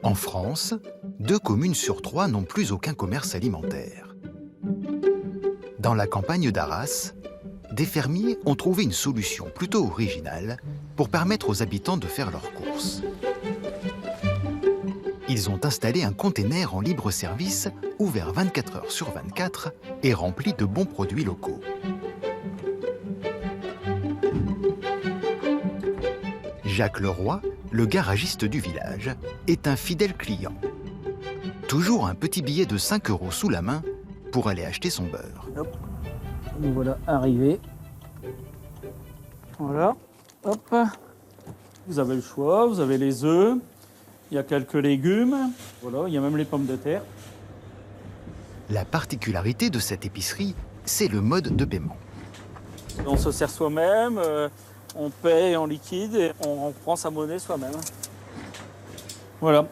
En France, 2 communes sur 3 n'ont plus aucun commerce alimentaire. Dans la campagne d'Arras, des fermiers ont trouvé une solution plutôt originale pour permettre aux habitants de faire leurs courses. Ils ont installé un container en libre service, ouvert 24 heures sur 24 et rempli de bons produits locaux. Jacques Leroy, le garagiste du village, est un fidèle client. Toujours un petit billet de 5 € sous la main pour aller acheter son beurre. Hop. Nous voilà arrivés. Voilà. Hop. Vous avez le choix, vous avez les œufs, il y a quelques légumes, voilà, il y a même les pommes de terre. La particularité de cette épicerie, c'est le mode de paiement. On se sert soi-même, on paye en liquide et on prend sa monnaie soi-même. Voilà.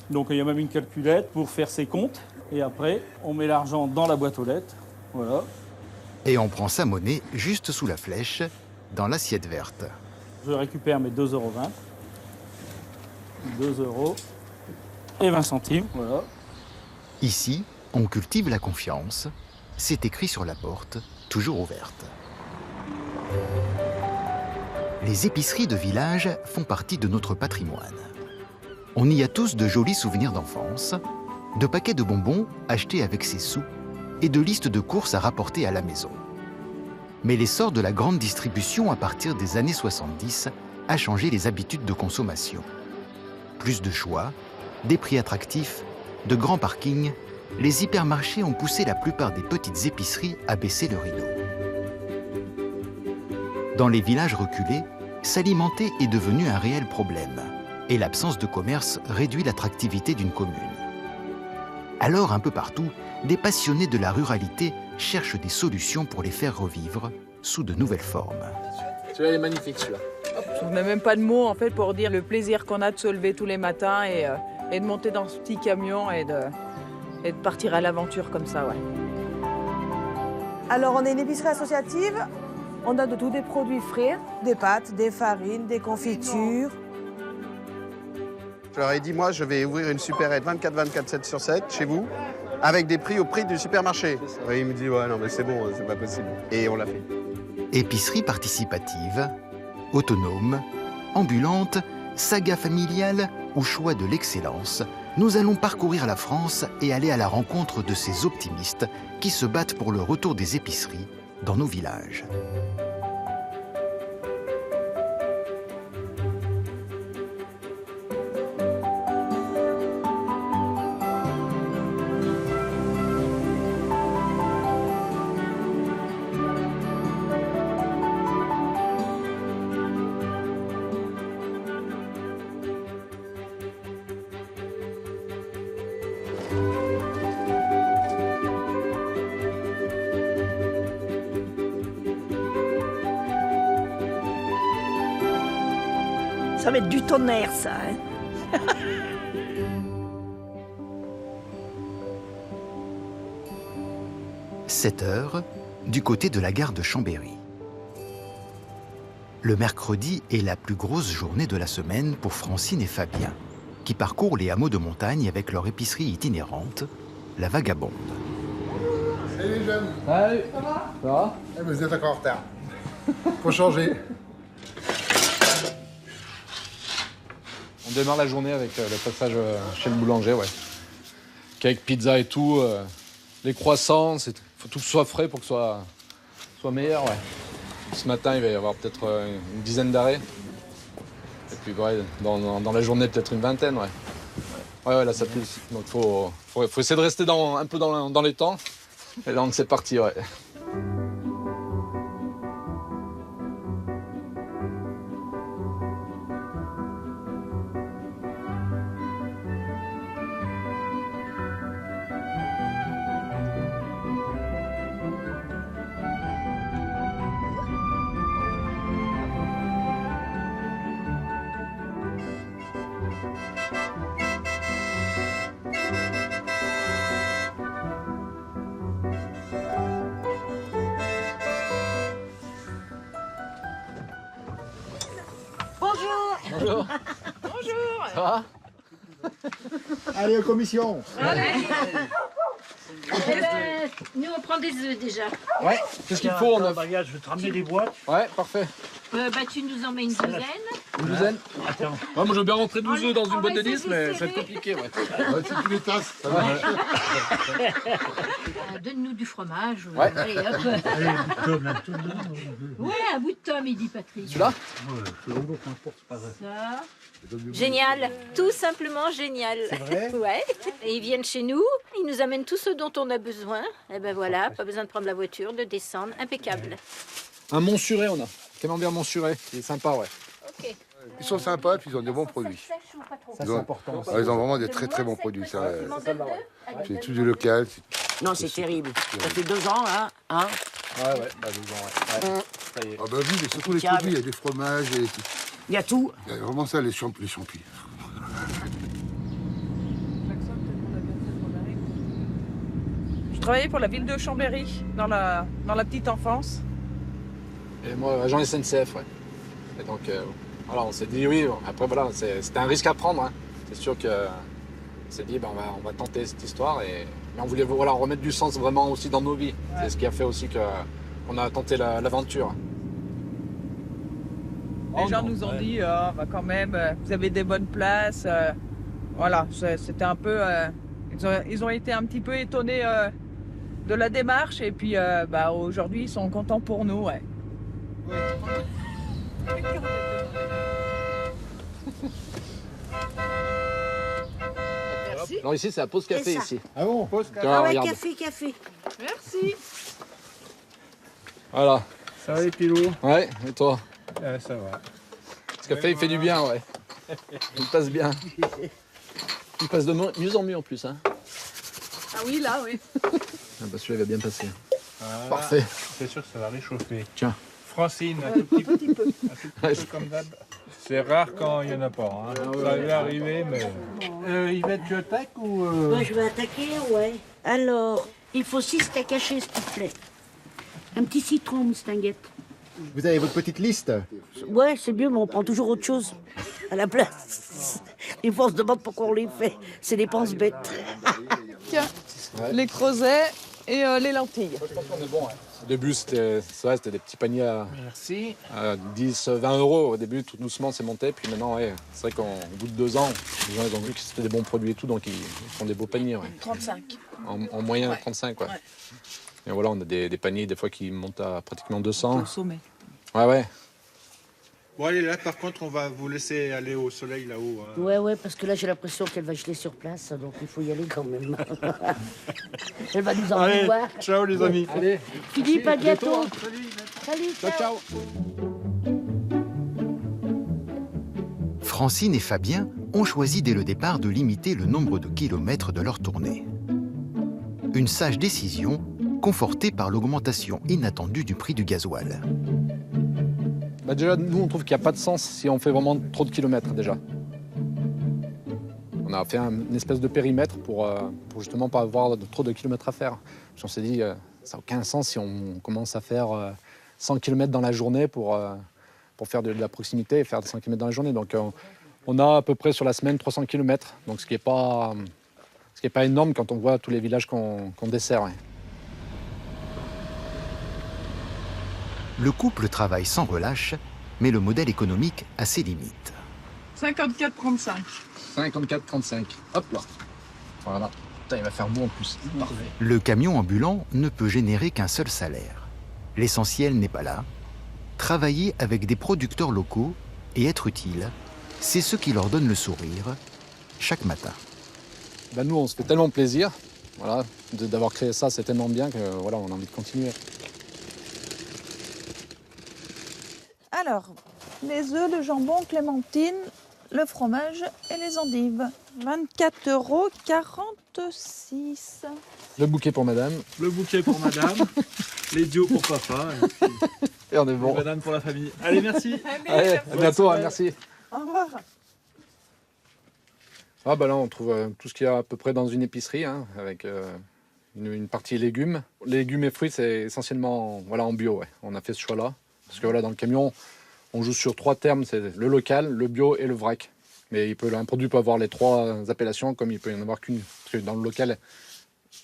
Donc il y a même une calculette pour faire ses comptes. Et après, on met l'argent dans la boîte aux lettres. Voilà. Et on prend sa monnaie juste sous la flèche, dans l'assiette verte. Je récupère mes 2,20 €. 2 € et 20 centimes. Voilà. Ici, on cultive la confiance. C'est écrit sur la porte, toujours ouverte. Les épiceries de village font partie de notre patrimoine. On y a tous de jolis souvenirs d'enfance, de paquets de bonbons achetés avec ses sous et de listes de courses à rapporter à la maison. Mais l'essor de la grande distribution à partir des années 70 a changé les habitudes de consommation. Plus de choix, des prix attractifs, de grands parkings, les hypermarchés ont poussé la plupart des petites épiceries à baisser le rideau. Dans les villages reculés, s'alimenter est devenu un réel problème et l'absence de commerce réduit l'attractivité d'une commune. Alors, un peu partout, des passionnés de la ruralité cherchent des solutions pour les faire revivre sous de nouvelles formes. Celui-là, il est magnifique, celui-là. Je n'ai même pas de mots en fait pour dire le plaisir qu'on a de se lever tous les matins et de monter dans ce petit camion et de partir à l'aventure comme ça, ouais. Alors on est une épicerie associative, on a de tous des produits frais, des pâtes, des farines, des confitures. Je leur ai dit, moi, je vais ouvrir une supérette 24/24, 7 sur 7 chez vous, avec des prix au prix du supermarché. Et il me dit, ouais, non, mais c'est bon, c'est pas possible. Et on l'a fait. Épicerie participative, autonome, ambulante, saga familiale ou choix de l'excellence, nous allons parcourir la France et aller à la rencontre de ces optimistes qui se battent pour le retour des épiceries dans nos villages. Ça va être du tonnerre, ça. Hein. 7 heures, du côté de la gare de Chambéry. Le mercredi est la plus grosse journée de la semaine pour Francine et Fabien, qui parcourent les hameaux de montagne avec leur épicerie itinérante, la Vagabonde. Salut les jeunes. Salut. Ça va? Ça va? Eh ben, vous êtes encore en retard. Faut changer. On démarre la journée avec le passage chez le boulanger, ouais. Avec pizza et tout, les croissants, il faut tout que ce soit frais pour que ce soit meilleur, ouais. Ce matin, il va y avoir peut-être une dizaine d'arrêts. Et puis, ouais, dans la journée, peut-être une vingtaine, ouais. Ouais, là, ça pousse. Donc, faut essayer de rester un peu dans les temps. Et donc, c'est parti, ouais. Bonjour. Bonjour. Bonjour. Ça va? Allez, aux commissions. Nous, on prend des œufs déjà. Ouais, qu'est-ce qu'il faut? On a... Bagage, je vais te ramener des boîtes. Ouais, parfait. Tu nous en mets une douzaine. Une douzaine? Attends. Ouais, moi, je veux bien rentrer 12 œufs dans une on boîte de va 10, mais essayer ça va être de compliqué, ouais. Ouais, c'est tous les tasses. Ça va. Donne-nous du fromage. Ouais. Allez, hop. Ouais, un bout de tome, il dit Patrick. Celui-là? Ça. Génial, tout simplement génial. C'est vrai? Ouais. Et ils viennent chez nous, ils nous amènent tout ce dont on a besoin. Et ben voilà, pas besoin de prendre la voiture, de descendre, impeccable. Un Montsuret, on a. Camembert Montsuret, il est sympa, ouais. Ok. Ils sont sympas et puis ils ont des bons produits. Ça, c'est important. Ah, ils ont vraiment des très très bons produits. Ça, c'est tout du local. Non, c'est terrible. Ça fait 2 ans, là. Hein? Ouais, bah 12 ans, ouais. Ça y est. Ah bah oui, mais surtout les produits, il y a des fromages, Il y a tout. il y a vraiment ça, les champis. Je travaillais pour la ville de Chambéry, dans la petite enfance. Et moi, agent SNCF, ouais. Et donc, voilà, on s'est dit oui. Après, voilà, c'était un risque à prendre. Hein. C'est sûr que on s'est dit, on va tenter cette histoire. Mais on voulait voilà, remettre du sens vraiment aussi dans nos vies. Ouais. C'est ce qui a fait aussi qu'on a tenté l'aventure. Les gens nous ont dit, quand même, vous avez des bonnes places. Voilà, c'était un peu... ils ont été un petit peu étonnés de la démarche. Et puis, aujourd'hui, ils sont contents pour nous, ouais. Merci. Alors ici, c'est la pause café, ici. Ah bon? Tu vois, ouais, regarde. café. Merci. Voilà. Ça va les pilous? Ouais, et toi? Ça va. Ce café, il fait du bien, ouais. Il passe bien. Il passe de mieux en mieux en plus. Hein. Ah oui, là, oui. Ah bah celui-là va bien passer. Voilà. Parfait. C'est sûr que ça va réchauffer. Tiens. Francine, un tout petit peu. Un tout Ouais. petit peu comme d'hab. C'est rare quand il n'y en a pas. Hein. Ça va arriver, mais... Yvette, tu attaques ou... Moi, je vais attaquer, ouais. Alors, il faut 6 steaks hachés, s'il te plaît. Un petit citron, moustinguette. Vous avez votre petite liste? Ouais, c'est mieux, mais on prend toujours autre chose à la place. Les fois, on se demande pourquoi on les fait. C'est des penses bêtes. Tiens, les creusets et les lentilles. Je pense qu'on est bon. Hein. Au début, c'était des petits paniers à 10, 20 euros. Au début, tout doucement, c'est monté. Puis maintenant, ouais, c'est vrai qu'au bout de 2 ans, les gens ils ont vu que c'était des bons produits et tout, donc ils font des beaux paniers. Ouais. 35. En moyen, ouais. 35, quoi. Ouais. Et voilà, on a des paniers, des fois, qui montent à pratiquement 200. Au sommet. Ouais. Bon, allez, là, par contre, on va vous laisser aller au soleil, là-haut. Hein. Ouais, parce que là, j'ai l'impression qu'elle va geler sur place, donc il faut y aller quand même. Elle va nous en voir. Ciao, les amis. Allez. Philippe, à bientôt. Salut, ciao. Francine et Fabien ont choisi dès le départ de limiter le nombre de kilomètres de leur tournée. Une sage décision, confortée par l'augmentation inattendue du prix du gasoil. Bah déjà, nous, on trouve qu'il n'y a pas de sens si on fait vraiment trop de kilomètres, déjà. On a fait une espèce de périmètre pour justement pas avoir trop de kilomètres à faire. Puis on s'est dit, ça n'a aucun sens si on commence à faire 100 km dans la journée pour faire de la proximité et faire des 100 km dans la journée. Donc on a à peu près sur la semaine 300 km, donc ce qui n'est pas énorme quand on voit tous les villages qu'on dessert. Ouais. Le couple travaille sans relâche, mais le modèle économique a ses limites. 54,35. 54,35. Hop là. Voilà. Putain, il va faire beau en plus. Parfait. Le camion ambulant ne peut générer qu'un seul salaire. L'essentiel n'est pas là. Travailler avec des producteurs locaux et être utile, c'est ce qui leur donne le sourire chaque matin. Ben nous, on se fait tellement plaisir. Voilà, d'avoir créé ça, c'est tellement bien que voilà, on a envie de continuer. Alors, les œufs, le jambon, clémentine, le fromage et les endives. 24,46 €. Le bouquet pour madame. Le bouquet pour madame, les duos pour papa, et on est bon. Les bananes pour la famille. Allez, merci. Allez, à bientôt, hein, merci. Au revoir. Ah bah là, on trouve tout ce qu'il y a à peu près dans une épicerie, hein, avec une partie légumes. Les légumes et fruits, c'est essentiellement en bio. Ouais. On a fait ce choix-là. Parce que voilà, dans le camion, on joue sur 3 termes, c'est le local, le bio et le vrac. Mais un produit peut avoir les 3 appellations, comme il peut y en avoir qu'une. Parce que dans le local,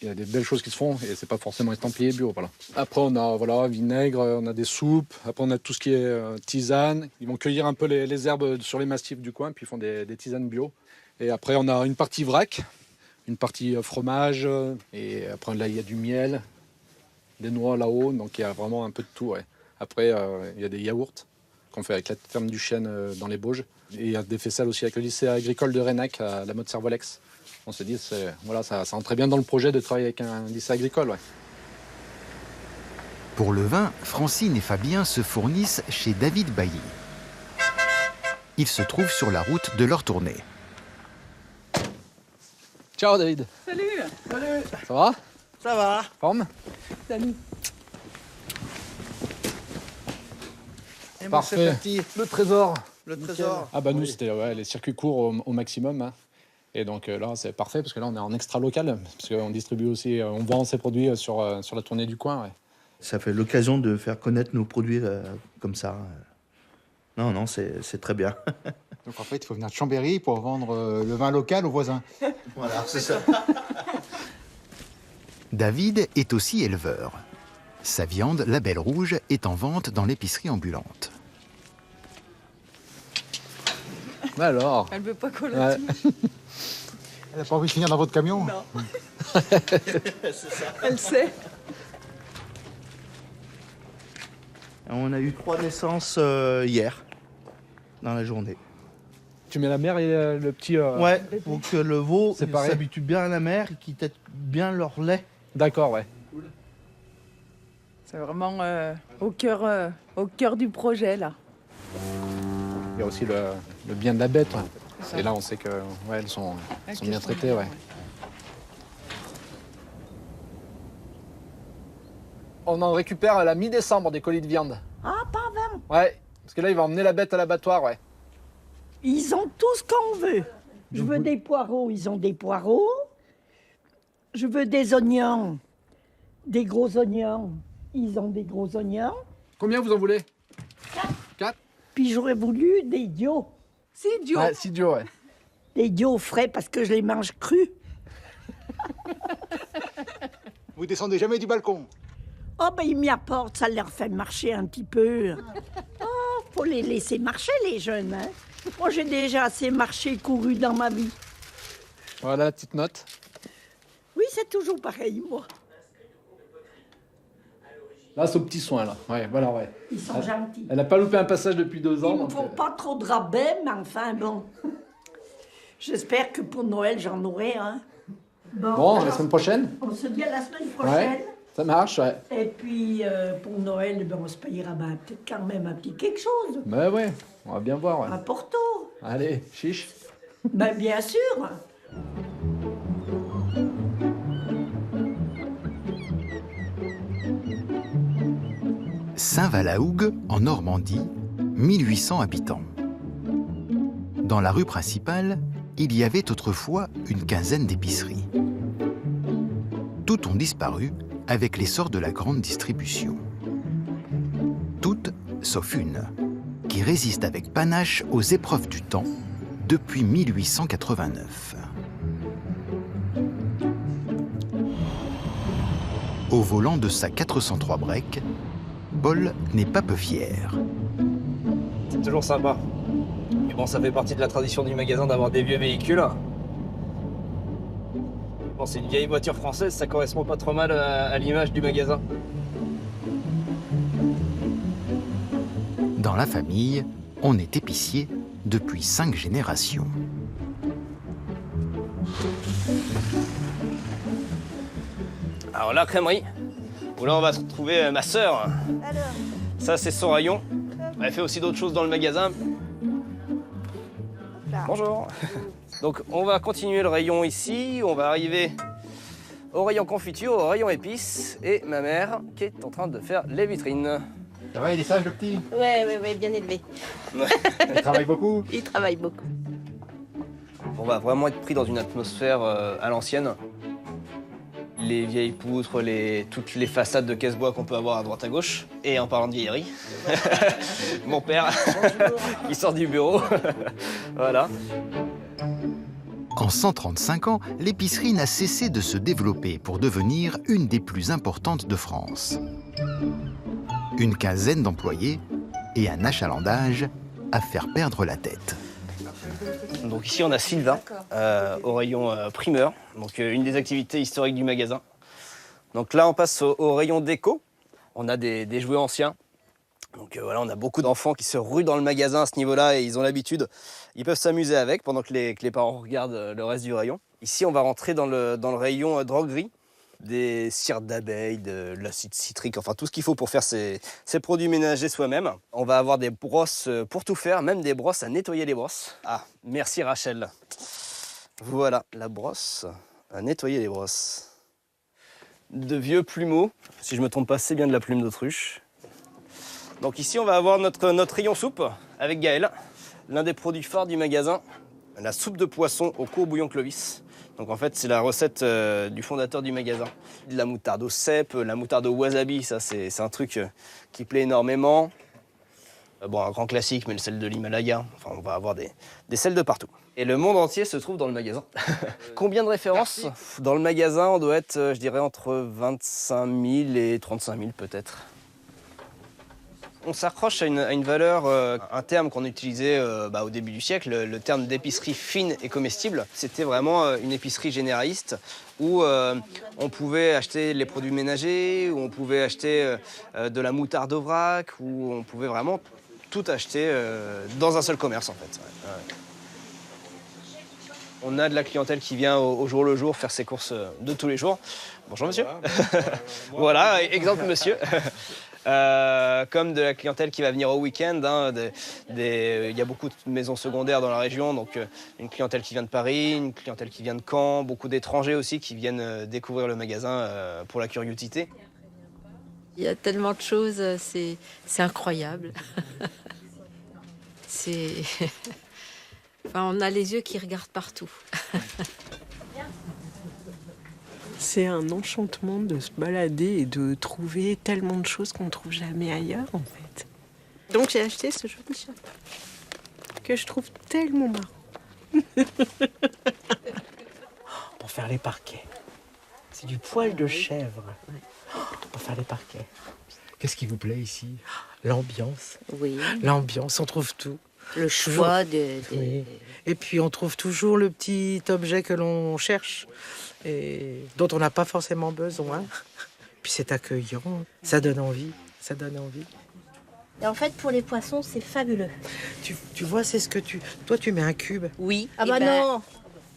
il y a des belles choses qui se font et c'est pas forcément estampillé bio. Voilà. Après, on a vinaigre, on a des soupes. Après, on a tout ce qui est tisane. Ils vont cueillir un peu les herbes sur les massifs du coin, puis ils font des tisanes bio. Et après, on a une partie vrac, une partie fromage. Et après, là, il y a du miel, des noix là-haut. Donc, il y a vraiment un peu de tout. Ouais. Après, il y a des yaourts qu'on fait avec la ferme du Chêne dans les Bauges. Et il y a des faisselles aussi avec le lycée agricole de Renac à la mode Servolex. On s'est dit, ça entrait bien dans le projet de travailler avec un lycée agricole. Ouais. Pour le vin, Francine et Fabien se fournissent chez David Bailly. Ils se trouvent sur la route de leur tournée. Ciao David. Salut. Salut. Ça va? Ça va. Forme? Salut. Et moi, c'est Parfait. parti. Le trésor. Le trésor. Ah bah nous, c'était les circuits courts au maximum. Hein. Et donc là, c'est parfait parce que là, on est en extra local. Parce qu'on distribue aussi, on vend ces produits sur la tournée du coin. Ouais. Ça fait l'occasion de faire connaître nos produits comme ça. Non, c'est très bien. Donc en fait, il faut venir de Chambéry pour vendre le vin local aux voisins. Voilà, c'est ça. David est aussi éleveur. Sa viande, la Belle Rouge, est en vente dans l'épicerie ambulante. Alors. Elle veut pas coller Ouais. dessus. Elle n'a pas envie de finir dans votre camion? Non. C'est ça. Elle sait. On a eu 3 naissances hier, dans la journée. Tu mets la mère et le petit... Ouais, pour que le veau séparé. s'habitue bien à la mer et qu'ils têtent bien leur lait. D'accord, ouais. C'est vraiment au cœur du projet, là. Il y a aussi le bien de la bête. Ouais. Et là, on sait que elles sont bien traitées. Ouais. On en récupère à la mi-décembre des colis de viande. Ah, pas avant. Ouais, parce que là, il va emmener la bête à l'abattoir, ouais. Ils ont tout ce qu'on veut. Je veux des poireaux, ils ont des poireaux. Je veux des oignons, des gros oignons, ils ont des gros oignons. Combien vous en voulez? 4. Puis j'aurais voulu des dios. 6 dios. Ouais, 6 dios, ouais. Des dios frais parce que je les mange crus. Vous descendez jamais du balcon? Oh, ben ils m'y apportent, ça leur fait marcher un petit peu. Oh, faut les laisser marcher, les jeunes. Hein. Moi, j'ai déjà assez marché, couru dans ma vie. Voilà la petite note. Oui, c'est toujours pareil, moi. Là, c'est au petit soin, là. Ouais, voilà, ouais. Ils sont gentils. Elle n'a pas loupé un passage depuis 2 ans. Ils ne font pas trop de rabais, mais enfin, bon. J'espère que pour Noël, j'en aurai un. Bon, la semaine prochaine? On se dit à la semaine prochaine. Ouais, ça marche, ouais. Et puis, pour Noël, ben, on se payera peut-être quand même un petit quelque chose. Ben ouais, on va bien voir. Ouais. Un Porto. Allez, chiche. Ben, bien sûr. Saint-Valahougue, en Normandie, 1800 habitants. Dans la rue principale, il y avait autrefois une quinzaine d'épiceries. Toutes ont disparu avec l'essor de la grande distribution. Toutes, sauf une, qui résiste avec panache aux épreuves du temps depuis 1889. Au volant de sa 403 break, Paul n'est pas peu fier. C'est toujours sympa. Mais bon, ça fait partie de la tradition du magasin d'avoir des vieux véhicules. Bon, c'est une vieille voiture française, ça correspond pas trop mal à l'image du magasin. Dans la famille, on est épicier depuis 5 générations. Alors la crèmerie, où là on va retrouver ma sœur. Ça c'est son rayon. Elle fait aussi d'autres choses dans le magasin. Bonjour. Donc on va continuer le rayon ici, on va arriver au rayon confiture, au rayon épices, et ma mère qui est en train de faire les vitrines. Ça va, il est sage le petit? Ouais, bien élevé. Il travaille beaucoup? Il travaille beaucoup. On va vraiment être pris dans une atmosphère à l'ancienne. Les vieilles poutres, toutes les façades de caisse-bois qu'on peut avoir à droite à gauche. Et en parlant de vieillerie, mon père qui sort du bureau. Voilà. 135 ans, l'épicerie n'a cessé de se développer pour devenir une des plus importantes de France. Une quinzaine d'employés et un achalandage à faire perdre la tête. Donc ici on a Sylvain au rayon primeur, donc une des activités historiques du magasin. Donc là on passe au rayon déco. On a des jouets anciens. Donc voilà, on a beaucoup d'enfants qui se ruent dans le magasin à ce niveau-là et ils ont l'habitude. Ils peuvent s'amuser avec pendant que les parents regardent le reste du rayon. Ici, on va rentrer dans le rayon droguerie. Des cires d'abeilles, de l'acide citrique, enfin tout ce qu'il faut pour faire ces produits ménagers soi-même. On va avoir des brosses pour tout faire, même des brosses à nettoyer les brosses. Ah, merci Rachel. Voilà, la brosse à nettoyer les brosses. De vieux plumeaux, si je ne me trompe pas, c'est bien de la plume d'autruche. Donc ici, on va avoir notre rayon soupe avec Gaël. L'un des produits phares du magasin, la soupe de poisson au courbouillon Clovis. Donc en fait, c'est la recette du fondateur du magasin. De la moutarde au cèpe, la moutarde au wasabi, ça c'est un truc qui plaît énormément. Bon, un grand classique, mais le sel de l'Himalaya. Enfin, on va avoir des sels de partout. Et le monde entier se trouve dans le magasin. Combien de références? Dans le magasin, on doit être, je dirais, entre 25 000 et 35 000 peut-être. On s'accroche à une valeur, un terme qu'on utilisait au début du siècle, le terme d'épicerie fine et comestible. C'était vraiment une épicerie généraliste où on pouvait acheter les produits ménagers, où on pouvait acheter de la moutarde au vrac, où on pouvait vraiment tout acheter dans un seul commerce en fait. Ouais. On a de la clientèle qui vient au jour le jour faire ses courses de tous les jours. Bonjour monsieur. Voilà, exemple monsieur. Comme de la clientèle qui va venir au week-end. Il y a beaucoup de maisons secondaires dans la région, donc une clientèle qui vient de Paris, une clientèle qui vient de Caen, beaucoup d'étrangers aussi qui viennent découvrir le magasin pour la curiosité. Il y a tellement de choses, c'est incroyable. Enfin, on a les yeux qui regardent partout. C'est un enchantement de se balader et de trouver tellement de choses qu'on ne trouve jamais ailleurs, en fait. Donc j'ai acheté ce joli chapeau que je trouve tellement marrant. Pour faire les parquets. C'est du poil de chèvre. Pour faire les parquets. Qu'est-ce qui vous plaît ici? L'ambiance. Oui. L'ambiance, on trouve tout. Le choix Oui. Et puis on trouve toujours le petit objet que l'on cherche et dont on n'a pas forcément besoin. Puis c'est accueillant, ça donne envie, ça donne envie. Et en fait, pour les poissons, c'est fabuleux. Tu vois, c'est ce que toi tu mets un cube. Oui. Ah bah non.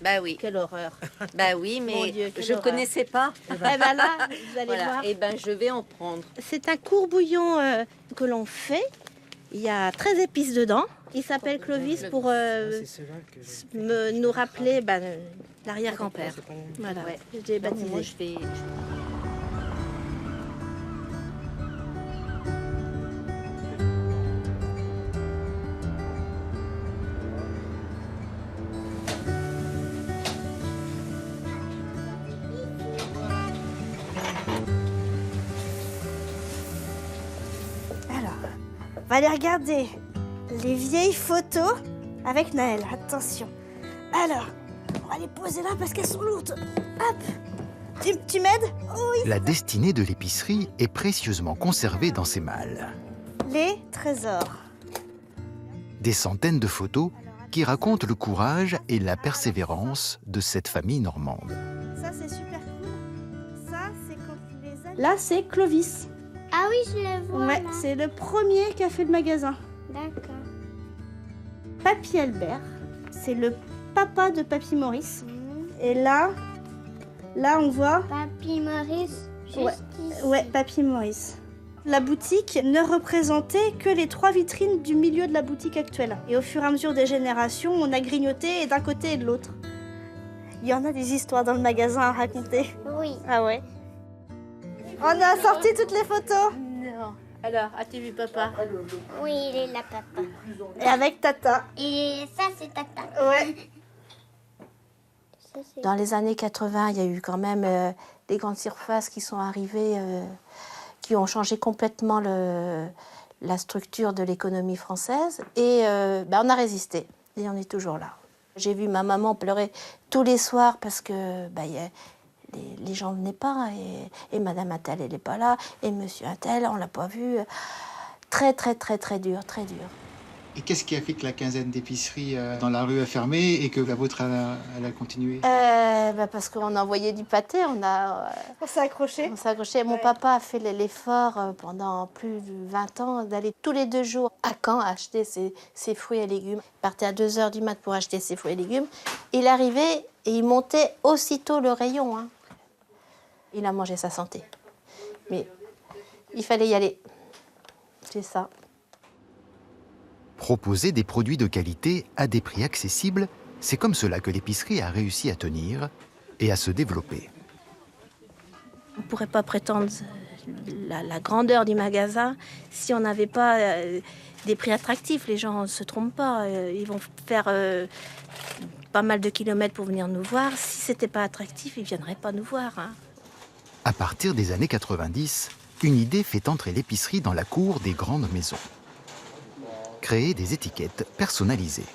Bah oui. Quelle horreur. Bah oui, mais Dieu, je connaissais pas. Eh ben là, vous allez voir. Et ben je vais en prendre. C'est un courbouillon que l'on fait. Il y a 13 épices dedans. Il s'appelle Clovis pour nous rappeler l'arrière-grand-père. Voilà, Ouais. je l'ai baptisé. Moi, je vais... Alors, on va aller regarder les vieilles photos avec Naël. Attention. Alors, on va les poser là parce qu'elles sont lourdes. Hop. Tu m'aides? Oui. La destinée de l'épicerie est précieusement conservée dans ces malles. Les trésors. Des centaines de photos qui racontent le courage et la persévérance de cette famille normande. Ça, c'est super cool. Ça, c'est quand tu les as... Là, c'est Clovis. Ah oui, je le vois. Ouais, là. c'est le premier qui a fait le magasin. D'accord. Papy Albert, c'est le papa de Papy Maurice. Et là, on voit... Papy Maurice, juste ici. Ouais, Papy Maurice. La boutique ne représentait que les 3 vitrines du milieu de la boutique actuelle. Et au fur et à mesure des générations, on a grignoté d'un côté et de l'autre. Il y en a des histoires dans le magasin à raconter. Oui. Ah ouais. On a sorti toutes les photos. Non. Alors, as-tu vu papa? Oui, il est là, papa. Et avec Tata. Et ça, c'est Tata. Ouais. Dans les années 80, il y a eu quand même des grandes surfaces qui sont arrivées, qui ont changé complètement la structure de l'économie française. Et on a résisté. Et on est toujours là. J'ai vu ma maman pleurer tous les soirs parce que les gens ne venaient pas. Et Madame Attal, elle n'est pas là. Et Monsieur Attal, on ne l'a pas vu. Très, très, très, très dur, très dur. Et qu'est-ce qui a fait que la quinzaine d'épiceries dans la rue a fermé et que la vôtre elle a continué? Parce qu'on envoyait du pâté, on s'est accroché. On s'est accroché. Mon papa a fait l'effort pendant plus de 20 ans d'aller tous les 2 jours à Caen acheter ses fruits et légumes. Il partait à 2h du mat pour acheter ses fruits et légumes. Il arrivait et il montait aussitôt le rayon. Hein. Il a mangé sa santé. Mais il fallait y aller. C'est ça. Proposer des produits de qualité à des prix accessibles, c'est comme cela que l'épicerie a réussi à tenir et à se développer. On ne pourrait pas prétendre la grandeur du magasin si on n'avait pas des prix attractifs. Les gens ne se trompent pas. Ils vont faire pas mal de kilomètres pour venir nous voir. Si ce n'était pas attractif, ils ne viendraient pas nous voir. Hein. À partir des années 90, une idée fait entrer l'épicerie dans la cour des grandes maisons. Créer des étiquettes personnalisées.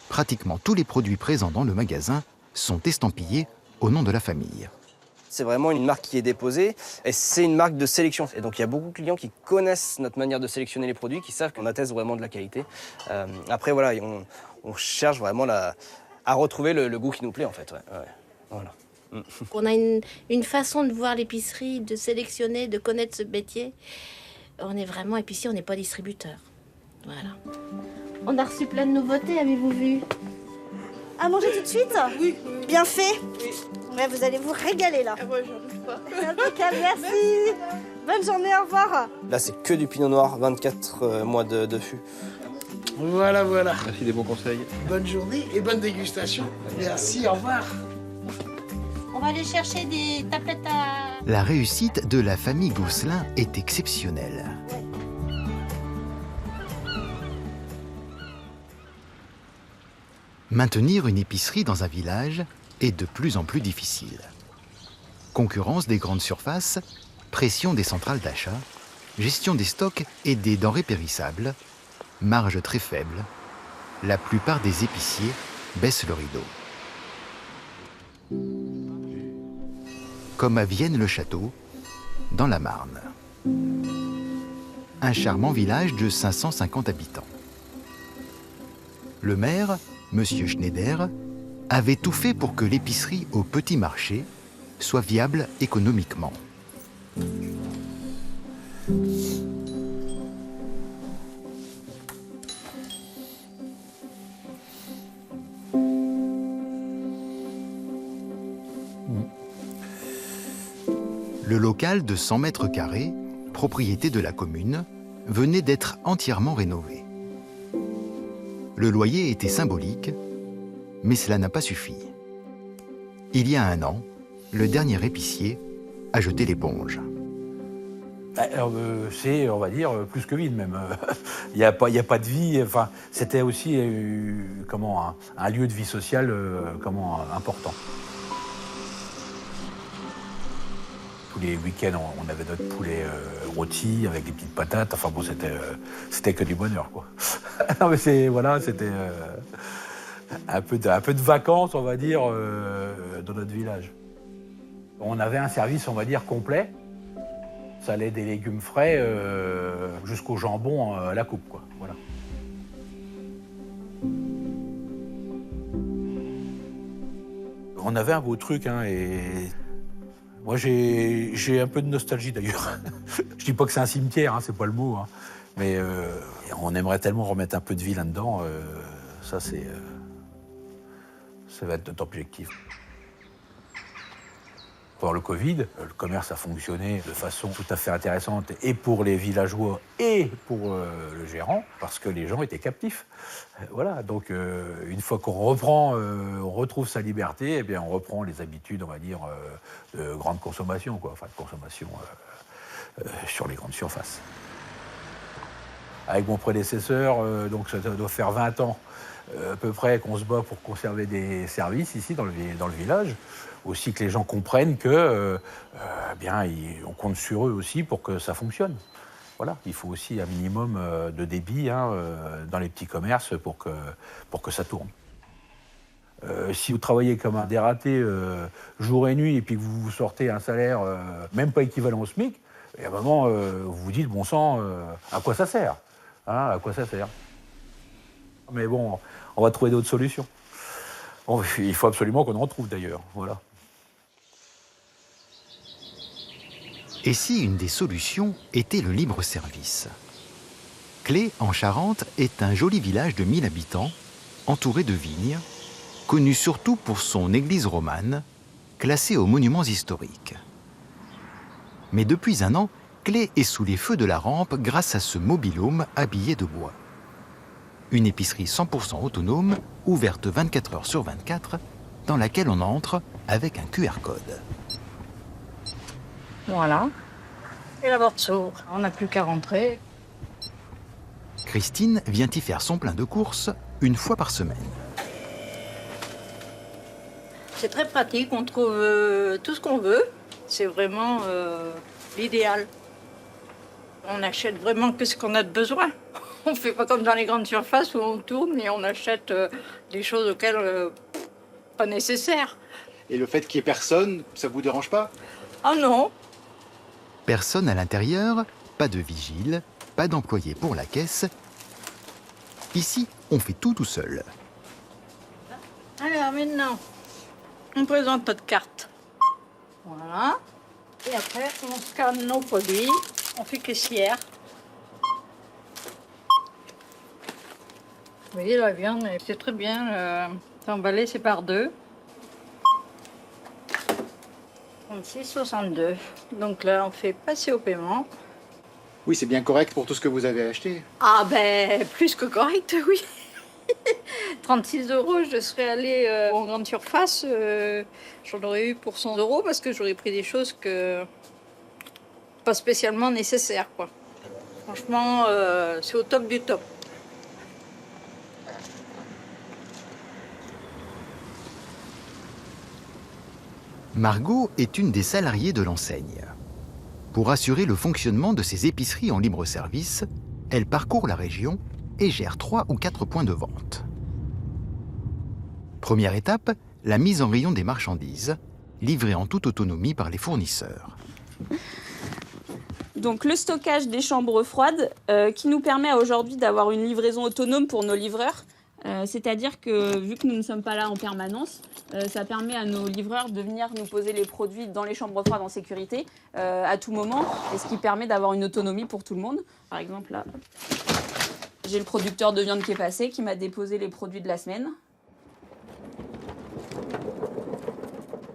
Pratiquement tous les produits présents dans le magasin sont estampillés au nom de la famille. C'est vraiment une marque qui est déposée et c'est une marque de sélection. Et donc il y a beaucoup de clients qui connaissent notre manière de sélectionner les produits, qui savent qu'on atteste vraiment de la qualité. Après voilà, on cherche vraiment à retrouver le goût qui nous plaît en fait. Ouais. Voilà. On a une façon de voir l'épicerie, de sélectionner, de connaître ce métier. On est vraiment épicier, on n'est pas distributeur. Voilà. On a reçu plein de nouveautés, avez-vous vu? À manger tout de suite? Oui. Bien fait? Oui. Ouais, vous allez vous régaler là. Ah ouais, j'en doute pas. Impeccable, merci. Bonne journée, au revoir. Là, c'est que du pinot noir, 24 mois de fût. Voilà. Merci des bons conseils. Bonne journée et bonne dégustation. Merci, au revoir. On va aller chercher des tablettes à... La réussite de la famille Gosselin est exceptionnelle. Maintenir une épicerie dans un village est de plus en plus difficile. Concurrence des grandes surfaces, pression des centrales d'achat, gestion des stocks et des denrées périssables, marge très faible, la plupart des épiciers baissent le rideau. Comme à Vienne-le-Château, dans la Marne. Un charmant village de 550 habitants. Le maire, M. Schneider, avait tout fait pour que l'épicerie au petit marché soit viable économiquement. Le local de 100 mètres carrés, propriété de la commune, venait d'être entièrement rénové. Le loyer était symbolique, mais cela n'a pas suffi. Il y a 1 an, le dernier épicier a jeté l'éponge. C'est, on va dire, plus que vide même. Il n'y a pas de vie. Enfin, c'était aussi un lieu de vie sociale important. Tous les week-ends, on avait notre poulet rôti avec des petites patates. Enfin bon, c'était que du bonheur, quoi. Non mais c'était un peu de vacances, on va dire, dans notre village. On avait un service, on va dire, complet. Ça allait des légumes frais jusqu'au jambon à la coupe, quoi. Voilà. On avait un beau truc, hein, et moi j'ai un peu de nostalgie d'ailleurs. Je dis pas que c'est un cimetière, hein, c'est pas le mot, hein. Mais on aimerait tellement remettre un peu de vie là-dedans. Ça va être notre objectif. Pendant le Covid, le commerce a fonctionné de façon tout à fait intéressante et pour les villageois et pour le gérant, parce que les gens étaient captifs. Voilà, donc une fois qu'on reprend, on retrouve sa liberté, eh bien on reprend les habitudes, on va dire, de grande consommation, quoi, enfin de consommation sur les grandes surfaces. Avec mon prédécesseur, donc ça doit faire 20 ans à peu près qu'on se bat pour conserver des services ici dans le village. Aussi que les gens comprennent que, bien, on compte sur eux aussi pour que ça fonctionne. voilà, il faut aussi un minimum de débit dans les petits commerces pour que ça tourne. Si vous travaillez comme un dératé jour et nuit et puis que vous sortez un salaire même pas équivalent au SMIC, et à un moment, vous vous dites, bon sang, à quoi ça sert, à quoi ça sert? Mais bon, on va trouver d'autres solutions. Bon, il faut absolument qu'on en trouve d'ailleurs, voilà. Et si une des solutions était le libre-service? Clé, en Charente, est un joli village de 1000 habitants, entouré de vignes, connu surtout pour son église romane, classée aux monuments historiques. Mais depuis un an, Clé est sous les feux de la rampe grâce à ce mobil-home habillé de bois. Une épicerie 100% autonome, ouverte 24 heures sur 24, dans laquelle on entre avec un QR code. Voilà. Et la porte s'ouvre. On n'a plus qu'à rentrer. Christine vient y faire son plein de courses une fois par semaine. C'est très pratique, on trouve tout ce qu'on veut. C'est vraiment l'idéal. On achète vraiment que ce qu'on a de besoin. On ne fait pas comme dans les grandes surfaces où on tourne et on achète des choses auxquelles pas nécessaires. Et le fait qu'il n'y ait personne, ça vous dérange pas? Ah non. Personne à l'intérieur, pas de vigile, pas d'employé pour la caisse. Ici, on fait tout seul. Alors maintenant, on présente notre carte. Voilà. Et après, on scanne nos produits. On fait caissière. Vous voyez, la viande, c'est très bien. C'est emballé, c'est par deux. 36,62. Donc là, on fait passer au paiement. Oui, c'est bien correct pour tout ce que vous avez acheté. Ah ben, plus que correct, oui. 36 €, je serais allée en grande surface. J'en aurais eu pour 100 € parce que j'aurais pris des choses que pas spécialement nécessaires, quoi. Franchement, c'est au top du top. Margot est une des salariées de l'enseigne. Pour assurer le fonctionnement de ses épiceries en libre-service, elle parcourt la région et gère 3 ou 4 points de vente. Première étape, la mise en rayon des marchandises, livrées en toute autonomie par les fournisseurs. Donc le stockage des chambres froides qui nous permet aujourd'hui d'avoir une livraison autonome pour nos livreurs. C'est-à-dire que vu que nous ne sommes pas là en permanence, ça permet à nos livreurs de venir nous poser les produits dans les chambres froides en sécurité à tout moment, et ce qui permet d'avoir une autonomie pour tout le monde. Par exemple là, j'ai le producteur de viande qui est passé, qui m'a déposé les produits de la semaine.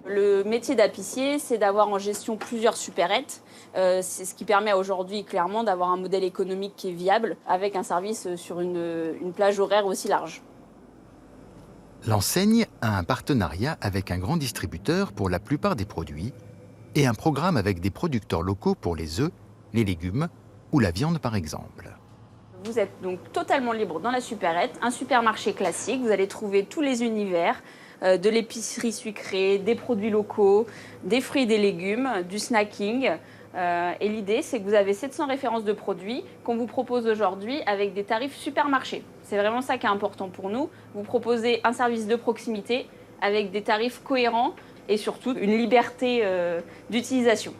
Le métier d'apicier, c'est d'avoir en gestion plusieurs supérettes. C'est ce qui permet aujourd'hui clairement d'avoir un modèle économique qui est viable avec un service sur une plage horaire aussi large. L'enseigne a un partenariat avec un grand distributeur pour la plupart des produits et un programme avec des producteurs locaux pour les œufs, les légumes ou la viande par exemple. Vous êtes donc totalement libre dans la supérette, un supermarché classique. Vous allez trouver tous les univers. De l'épicerie sucrée, des produits locaux, des fruits et des légumes, du snacking. Et l'idée, c'est que vous avez 700 références de produits qu'on vous propose aujourd'hui avec des tarifs supermarché. C'est vraiment ça qui est important pour nous. Vous proposez un service de proximité avec des tarifs cohérents et surtout une liberté d'utilisation.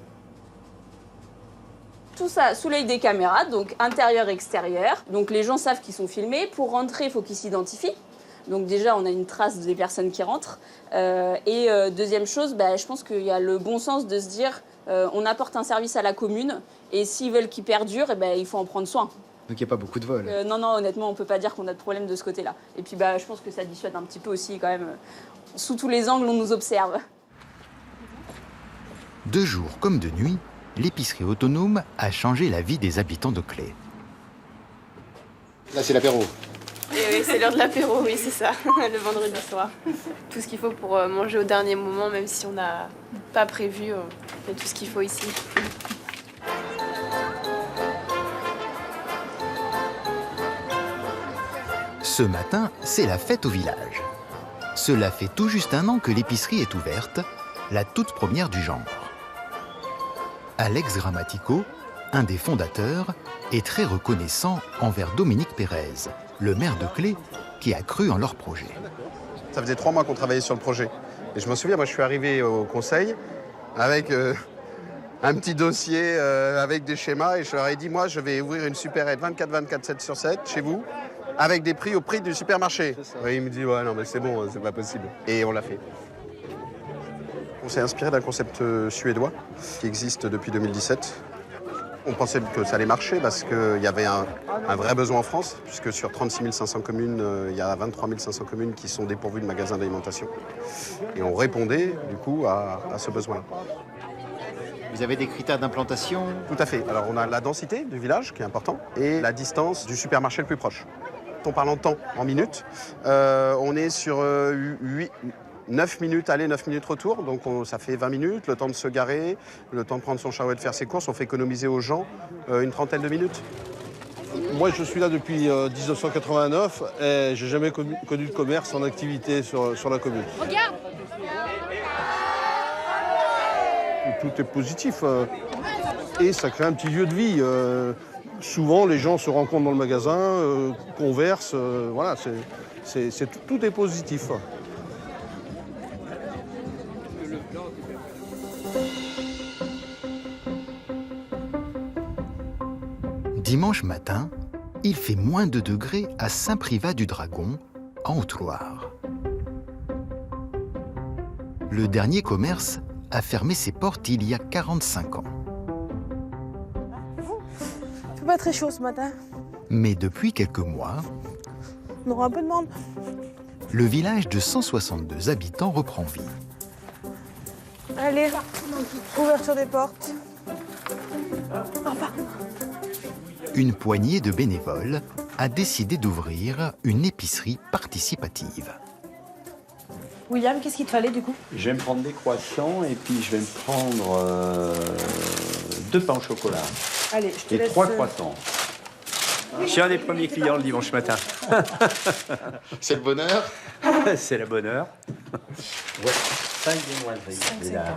Tout ça sous l'œil des caméras, donc intérieur-extérieur. Donc les gens savent qu'ils sont filmés. Pour rentrer, il faut qu'ils s'identifient. Donc déjà, on a une trace des personnes qui rentrent. Deuxième chose, je pense qu'il y a le bon sens de se dire on apporte un service à la commune et s'ils veulent qu'il perdure, il faut en prendre soin. Donc il n'y a pas beaucoup de vols. Non, honnêtement, on ne peut pas dire qu'on a de problème de ce côté-là. Et puis je pense que ça dissuade un petit peu aussi quand même. Sous tous les angles, on nous observe. De jour comme de nuit, l'épicerie autonome a changé la vie des habitants de Clé. Là, c'est l'apéro. Et oui, c'est l'heure de l'apéro, oui, c'est ça, le vendredi soir. Tout ce qu'il faut pour manger au dernier moment, même si on n'a pas prévu, il y a tout ce qu'il faut ici. Ce matin, c'est la fête au village. Cela fait tout juste un an que l'épicerie est ouverte, la toute première du genre. Alex Grammatico, un des fondateurs, est très reconnaissant envers Dominique Pérez, le maire de Clé, qui a cru en leur projet. Ça faisait 3 mois qu'on travaillait sur le projet. Et je me souviens, moi je suis arrivé au conseil avec un petit dossier avec des schémas et je leur ai dit, moi je vais ouvrir une supérette 24/24, 7 sur 7 chez vous, avec des prix au prix du supermarché. Et il me dit, ouais non mais c'est bon, c'est pas possible. Et on l'a fait. On s'est inspiré d'un concept suédois qui existe depuis 2017. On pensait que ça allait marcher parce qu'il y avait un vrai besoin en France, puisque sur 36 500 communes, il y a 23 500 communes qui sont dépourvues de magasins d'alimentation. Et on répondait du coup à ce besoin-là. Vous avez des critères d'implantation? Tout à fait. Alors on a la densité du village qui est important et la distance du supermarché le plus proche. On parle en temps, en minutes. On est sur 9 minutes aller, 9 minutes retour, donc ça fait 20 minutes, le temps de se garer, le temps de prendre son charrette et de faire ses courses, on fait économiser aux gens une trentaine de minutes. Moi je suis là depuis 1989 et j'ai jamais connu de commerce en activité sur la commune. Regarde! Tout est positif et ça crée un petit lieu de vie. Souvent les gens se rencontrent dans le magasin, conversent, voilà, tout est positif. Dimanche matin, il fait moins 2 degrés à Saint-Privat-du-Dragon, en Haute-Loire. Le dernier commerce a fermé ses portes il y a 45 ans. Il fait pas très chaud ce matin. Mais depuis quelques mois, On aura un peu de monde. le village de 162 habitants reprend vie. Allez, ouverture des portes. Une poignée de bénévoles a décidé d'ouvrir une épicerie participative. William, qu'est-ce qu'il te fallait du coup? Je vais me prendre des croissants et puis je vais me prendre 2 pains au chocolat. Allez, je te et laisse... 3 croissants. Je suis un des premiers clients le dimanche matin. C'est le bonheur? C'est le bonheur. Ouais, 5 viennoiseries. Et là,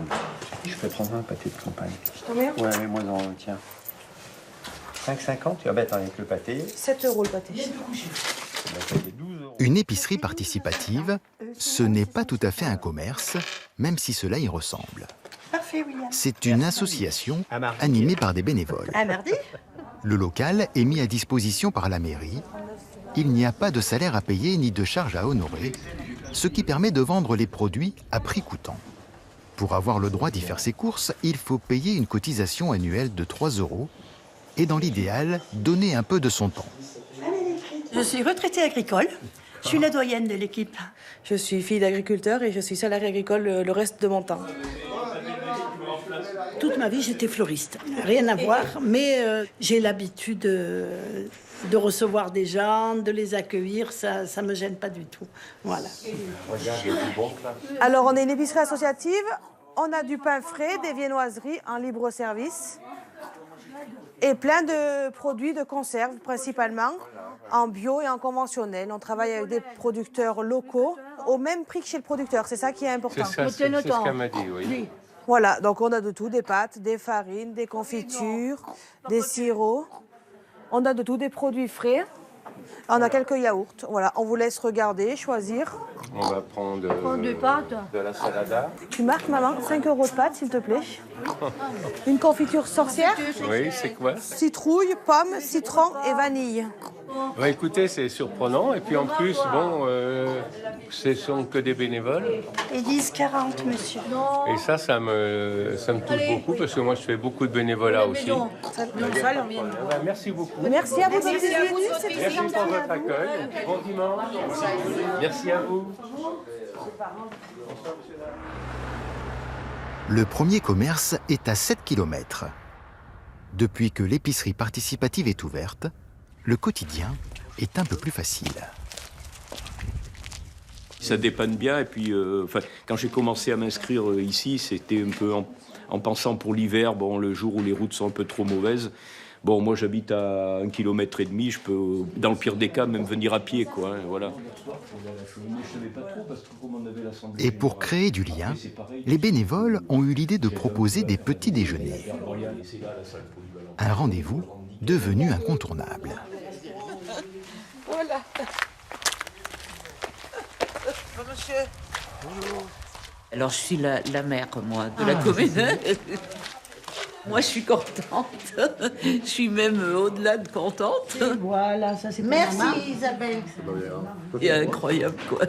je peux prendre un pâté de campagne. Je t'en mets? Ouais, moi tiens. 5,50, tu vas mettre avec le pâté. 7 € le pâté. Une épicerie participative, ce n'est pas tout à fait un commerce, même si cela y ressemble. Parfait, William. C'est une association animée par des bénévoles. À mardi? Le local est mis à disposition par la mairie. Il n'y a pas de salaire à payer ni de charges à honorer, ce qui permet de vendre les produits à prix coûtant. Pour avoir le droit d'y faire ses courses, il faut payer une cotisation annuelle de 3 € et dans l'idéal, donner un peu de son temps. Je suis retraitée agricole. Je suis la doyenne de l'équipe. Je suis fille d'agriculteur et je suis salariée agricole le reste de mon temps. Toute ma vie, j'étais fleuriste. Rien à voir, mais j'ai l'habitude de recevoir des gens, de les accueillir. Ça ne me gêne pas du tout. Voilà. Alors, on est une épicerie associative. On a du pain frais, des viennoiseries en libre service. Et plein de produits de conserve, principalement, en bio et en conventionnel. On travaille avec des producteurs locaux, au même prix que chez le producteur. C'est ça qui est important. C'est ce qu'elle m'a dit, oui. Voilà, donc on a de tout, des pâtes, des farines, des confitures, des sirops. On a de tout, des produits frais. On a quelques yaourts. Voilà, on vous laisse regarder, choisir. On va prendre de la salada. Tu marques, maman, 5 € de pâtes, s'il te plaît. Une confiture sorcière. Oui, c'est quoi? Citrouille, pomme, citron et vanille. Bah, écoutez, c'est surprenant. Et puis en plus, bon, ce sont que des bénévoles. Ils disent 40, monsieur. Et ça me touche beaucoup parce que moi, je fais beaucoup de bénévolat aussi. Merci beaucoup. Merci à vous. Merci pour votre accueil. Bon dimanche. Merci à vous. Le premier commerce est à 7 km. Depuis que l'épicerie participative est ouverte, le quotidien est un peu plus facile. Ça dépanne bien et puis quand j'ai commencé à m'inscrire ici, c'était un peu en pensant pour l'hiver, bon, le jour où les routes sont un peu trop mauvaises. Bon, moi j'habite à 1,5 km, je peux, dans le pire des cas, même venir à pied, quoi, hein, voilà. Et pour créer du lien, les bénévoles ont eu l'idée de proposer des petits déjeuners. Un rendez-vous devenu incontournable. Voilà. Monsieur. Bonjour. Alors, je suis la mère, moi, de la commune. Moi, je suis contente. Je suis même au-delà de contente. Et voilà, ça c'est Merci, maman. Isabelle. C'est incroyable, quoi.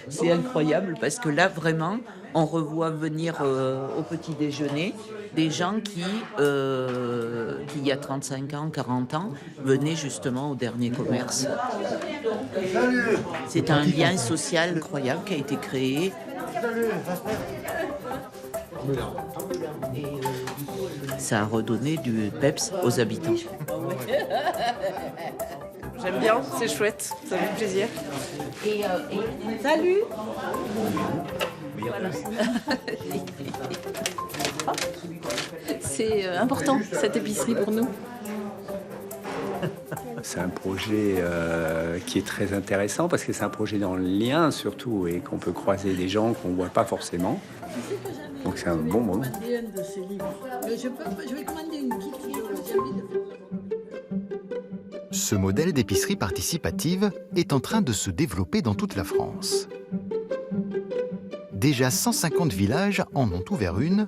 C'est incroyable parce que là, vraiment, on revoit venir au petit déjeuner des gens qui, il y a 35 ans, 40 ans, venaient justement au dernier commerce. C'est un lien social incroyable qui a été créé. Et ça a redonné du peps aux habitants. J'aime bien, c'est chouette, ça fait plaisir. Salut. Voilà. C'est important, cette épicerie pour nous. C'est un projet qui est très intéressant parce que c'est un projet dans le lien surtout et qu'on peut croiser des gens qu'on ne voit pas forcément. Donc c'est un bon moment. Je vais commander une petite. Ce modèle d'épicerie participative est en train de se développer dans toute la France. Déjà 150 villages en ont ouvert une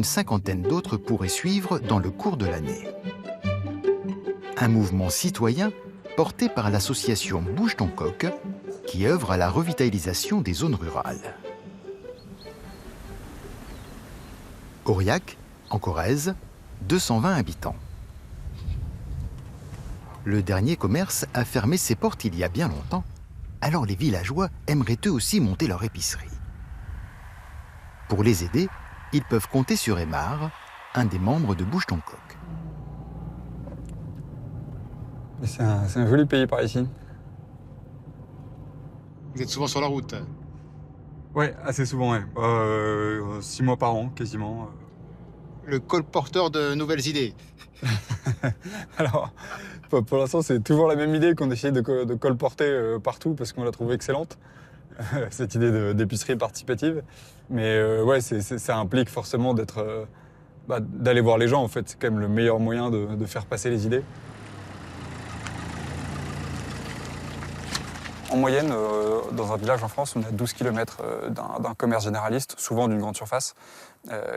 cinquantaine d'autres pourraient suivre dans le cours de l'année. Un mouvement citoyen porté par l'association Bouge ton coq qui œuvre à la revitalisation des zones rurales. Aurillac, en Corrèze, 220 habitants. Le dernier commerce a fermé ses portes il y a bien longtemps, alors les villageois aimeraient eux aussi monter leur épicerie. Pour les aider, ils peuvent compter sur Aymar, un des membres de Bouge ton coq. C'est un joli pays par ici. Vous êtes souvent sur la route? Ouais, assez souvent, ouais. 6 mois par an, quasiment. Le colporteur de nouvelles idées. Alors, pour l'instant, c'est toujours la même idée qu'on essaye de colporter partout parce qu'on la trouve excellente, cette idée d'épicerie participative. Mais ouais, ça implique forcément d'aller voir les gens, en fait. C'est quand même le meilleur moyen de faire passer les idées. En moyenne, dans un village en France, on a 12 km d'un commerce généraliste, souvent d'une grande surface.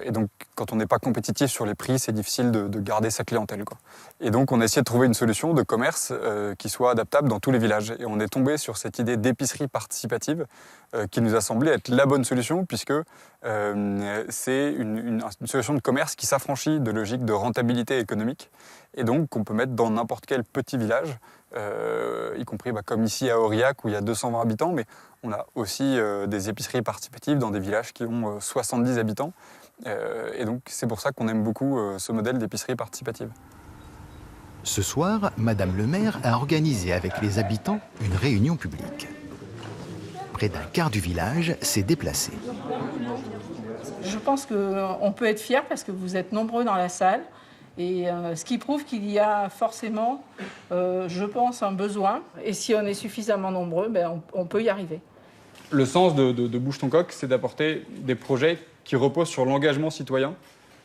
Et donc, quand on n'est pas compétitif sur les prix, c'est difficile de garder sa clientèle, quoi. Et donc, on a essayé de trouver une solution de commerce qui soit adaptable dans tous les villages. Et on est tombé sur cette idée d'épicerie participative qui nous a semblé être la bonne solution, puisque c'est une solution de commerce qui s'affranchit de logiques de rentabilité économique. Et donc, qu'on peut mettre dans n'importe quel petit village, y compris comme ici à Aurillac où il y a 220 habitants, mais on a aussi des épiceries participatives dans des villages qui ont 70 habitants. Et donc c'est pour ça qu'on aime beaucoup ce modèle d'épicerie participative. Ce soir, Madame le maire a organisé avec les habitants une réunion publique. Près d'un quart du village s'est déplacé. Je pense qu'on peut être fier parce que vous êtes nombreux dans la salle. Et ce qui prouve qu'il y a forcément, je pense, un besoin. Et si on est suffisamment nombreux, on peut y arriver. Le sens de Bouge ton coq, c'est d'apporter des projets qui reposent sur l'engagement citoyen.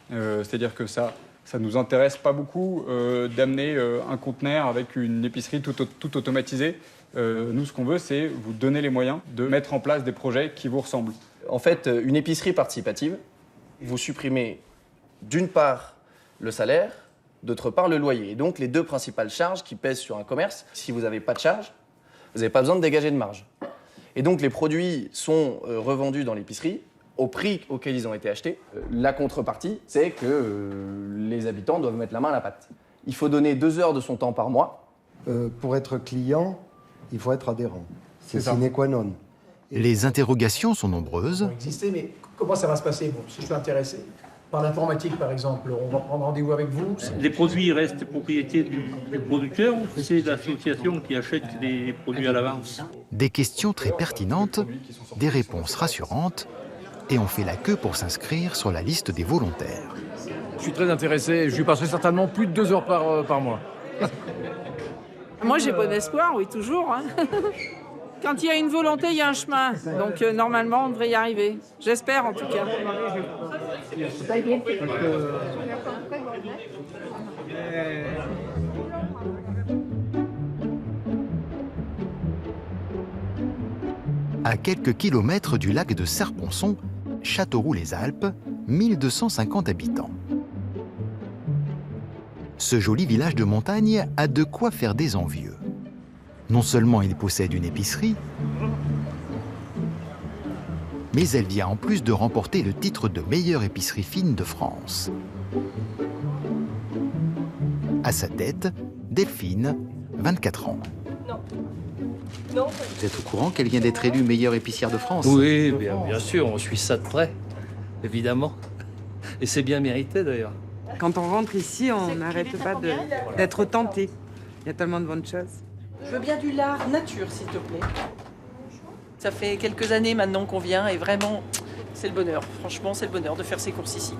C'est-à-dire que ça ne nous intéresse pas beaucoup d'amener un conteneur avec une épicerie tout automatisée. Nous, ce qu'on veut, c'est vous donner les moyens de mettre en place des projets qui vous ressemblent. En fait, une épicerie participative, vous supprimez d'une part le salaire, d'autre part le loyer. Et donc les deux principales charges qui pèsent sur un commerce, si vous n'avez pas de charge, vous n'avez pas besoin de dégager de marge. Et donc les produits sont revendus dans l'épicerie au prix auquel ils ont été achetés. La contrepartie, c'est que les habitants doivent mettre la main à la pâte. Il faut donner 2 heures de son temps par mois. Pour être client, il faut être adhérent. C'est sine qua non. Les interrogations sont nombreuses. Mais comment ça va se passer si je suis intéressé par l'informatique, par exemple, on va prendre rendez-vous avec vous. Les produits restent propriété du producteur ou c'est l'association qui achète les produits à l'avance? Des questions très pertinentes, des réponses rassurantes, et on fait la queue pour s'inscrire sur la liste des volontaires. Je suis très intéressé. Je lui passerai certainement plus de 2 heures par mois. Moi, j'ai bon espoir, oui, toujours. Hein. Quand il y a une volonté, il y a un chemin. Donc, normalement, on devrait y arriver. J'espère, en tout cas. À quelques kilomètres du lac de Serponçon, Châteauroux-les-Alpes, 1250 habitants. Ce joli village de montagne a de quoi faire des envieux. Non seulement il possède une épicerie, mais elle vient en plus de remporter le titre de meilleure épicerie fine de France. À sa tête, Delphine, 24 ans. Non. Vous êtes au courant qu'elle vient d'être élue meilleure épicière de France? Oui, bien sûr, on suit ça de près, évidemment. Et c'est bien mérité d'ailleurs. Quand on rentre ici, on n'arrête pas d'être tenté. Il y a tellement de bonnes choses. Je veux bien du lard nature, s'il te plaît. Ça fait quelques années maintenant qu'on vient et vraiment, c'est le bonheur. Franchement, c'est le bonheur de faire ses courses ici.